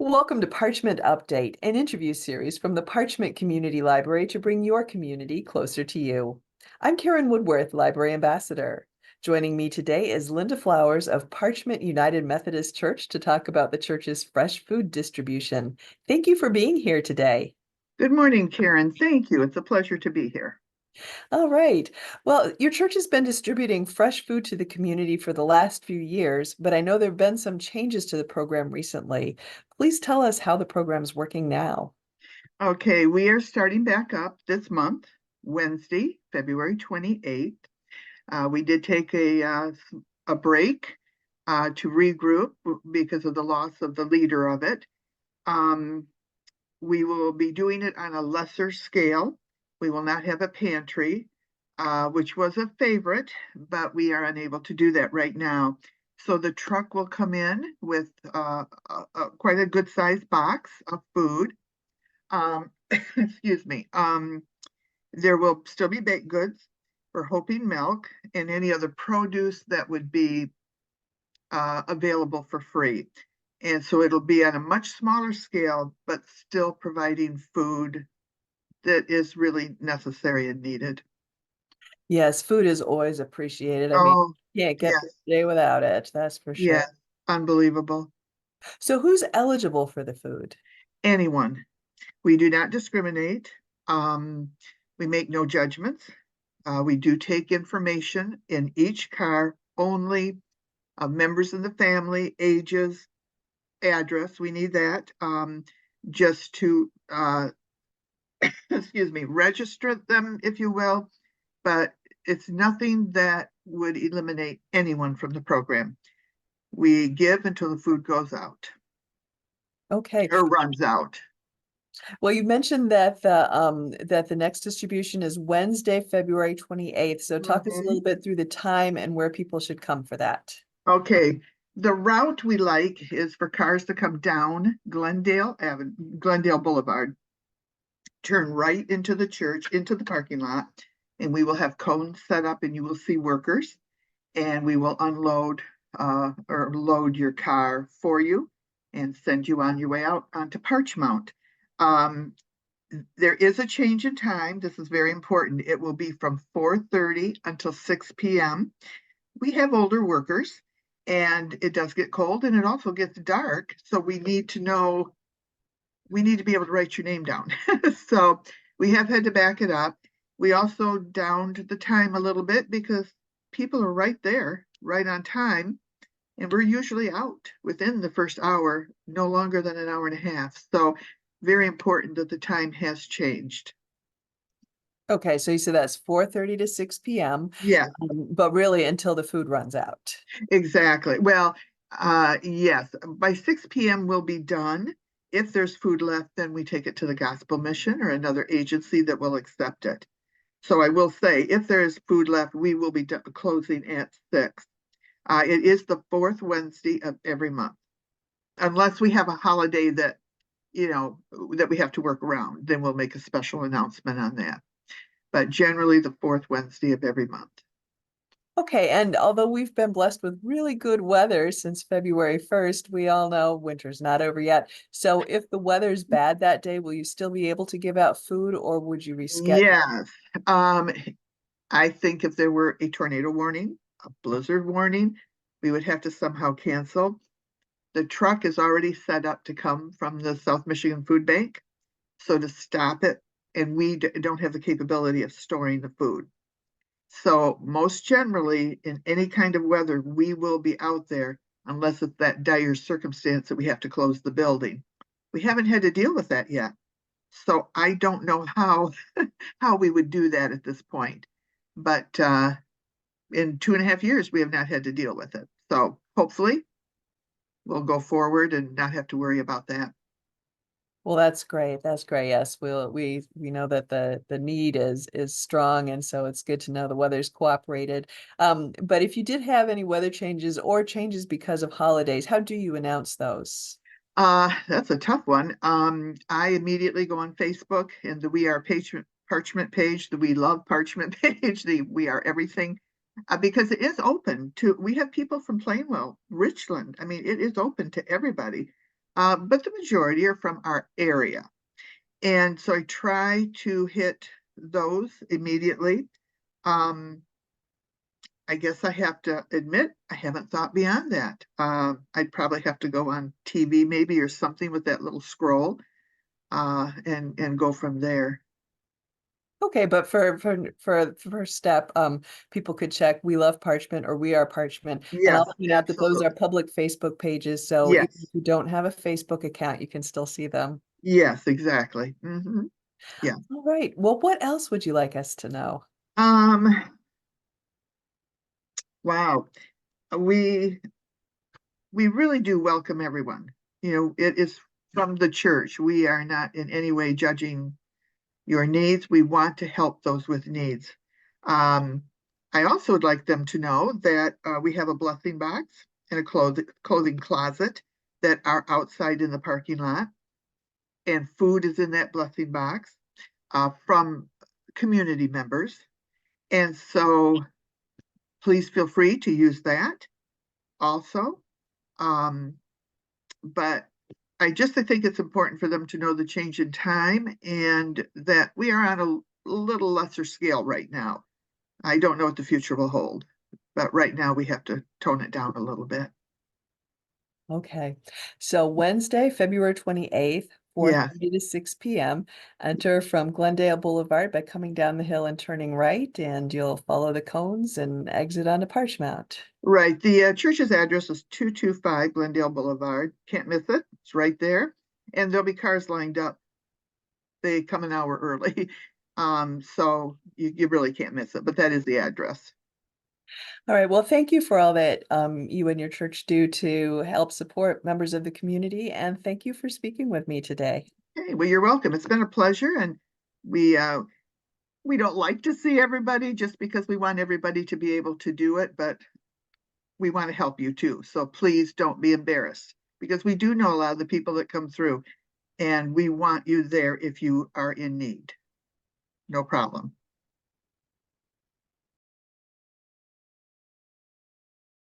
Welcome to Parchment Update, an interview series from the Parchment Community Library to bring your community closer to you. I'm Karen Woodworth, Library Ambassador. Joining me today is Linda Flowers of Parchment United Methodist Church to talk about the church's fresh food distribution. Thank you for being here today. Good morning, Karen. Thank you. It's a pleasure to be here. All right. Well, your church has been distributing fresh food to the community for the last few years, but I know there have been some changes to the program recently. Please tell us how the program's working now. Okay, we are starting back up this month, Wednesday, February 28th. We did take a break to regroup because of the loss of the leader of it. Um, we will be doing it on a lesser scale. We will not have a pantry, which was a favorite, but we are unable to do that right now. So the truck will come in with quite a good sized box of food. Excuse me. There will still be baked goods. We're hoping milk and any other produce that would be available for free. And so it'll be on a much smaller scale, but still providing food that is really necessary and needed. Yes, food is always appreciated. I mean, Oh, you can't get through yes, the day without it, that's for sure. yes, unbelievable. So who's eligible for the food? Anyone. We do not discriminate. Um, we make no judgments. We do take information in each car only of members in the family, ages, address. We need that just to, excuse me, register them, if you will. But it's nothing that would eliminate anyone from the program. We give until the food goes out Okay. or runs out. Well, you mentioned that the next distribution is Wednesday, February 28th. So talk us a little Mhm. bit through the time and where people should come for that. Okay. The route we like is for cars to come down Glendale Boulevard, turn right into the church, into the parking lot, and we will have cones set up and you will see workers and we will unload or load your car for you and send you on your way out onto Parchmount. Um, there is a change in time. This is very important. It will be from 4:30 until 6 p.m. We have older workers and it does get cold and it also gets dark. So we need to know, we need to be able to write your name down. So we have had to back it up. We also downed the time a little bit because people are right there, right on time. And we're usually out within the first hour, no longer than an hour and a half. So very important that the time has changed. Okay, so you said that's 4:30 to 6 p.m., Yeah, but really until the food runs out. exactly. Well, yes, by 6 p.m. we'll be done. If there's food left, then we take it to the gospel mission or another agency that will accept it. So I will say, if there is food left, we will be closing at 6. It is the fourth Wednesday of every month, unless we have a holiday that, that we have to work around, then we'll make a special announcement on that. But generally the fourth Wednesday of every month. Okay, and although we've been blessed with really good weather since February 1st, we all know winter's not over yet. So if the weather's bad that day, will you still be able to give out food or would you reschedule? Yes. Um, I think if there were a tornado warning, a blizzard warning, we would have to somehow cancel. The truck is already set up to come from the South Michigan Food Bank. So to stop it, and we don't have the capability of storing the food. So most generally, in any kind of weather, we will be out there unless it's that dire circumstance that we have to close the building. We haven't had to deal with that yet. So I don't know how how we would do that at this point. But in 2.5 years, we have not had to deal with it. So hopefully we'll go forward and not have to worry about that. Well, that's great. That's great. Yes, we know that the need is strong, and so it's good to know the weather's cooperated. But if you did have any weather changes or changes because of holidays, how do you announce those? That's a tough one. I immediately go on Facebook and the We Are Parchment page, the We Love Parchment page, the We Are Everything, because it is open to, we have people from Plainwell, Richland. I mean, it is open to everybody. but the majority are from our area. And so I try to hit those immediately. Um, I guess I have to admit, I haven't thought beyond that. I'd probably have to go on TV maybe or something with that little scroll and go from there. Okay, but for the first step, people could check We Love Parchment or We Are Parchment. And I'll Yes, point out that those are absolutely. public Facebook pages. So even if Yes, you don't have a Facebook account, you can still see them. yes, exactly. Yeah. All right. Well, what else would you like us to know? Um, wow. We we really do welcome everyone. You know, it is from the church. We are not in any way judging your needs. We want to help those with needs. Um, I also would like them to know that we have a blessing box and a clothing closet that are outside in the parking lot, and food is in that blessing box from community members. And so please feel free to use that also. Um, but I think it's important for them to know the change in time and that we are on a little lesser scale right now. I don't know what the future will hold, but right now we have to tone it down a little bit. Okay. So Wednesday, February 28th, Yes, 4:30 to 6 p.m. Enter from Glendale Boulevard by coming down the hill and turning right, and you'll follow the cones and exit onto Parchmount. right. The church's address is 225 Glendale Boulevard. Can't miss it. It's right there. And there'll be cars lined up. They come an hour early. So you really can't miss it, but that is the address. All right. Well, thank you for all that you and your church do to help support members of the community, and thank you for speaking with me today. Hey, well, you're welcome. It's been a pleasure, and we uh, we don't like to see everybody just because we want everybody to be able to do it, but we want to help you too. So please don't be embarrassed because we do know a lot of the people that come through, and we want you there if you are in need. No problem.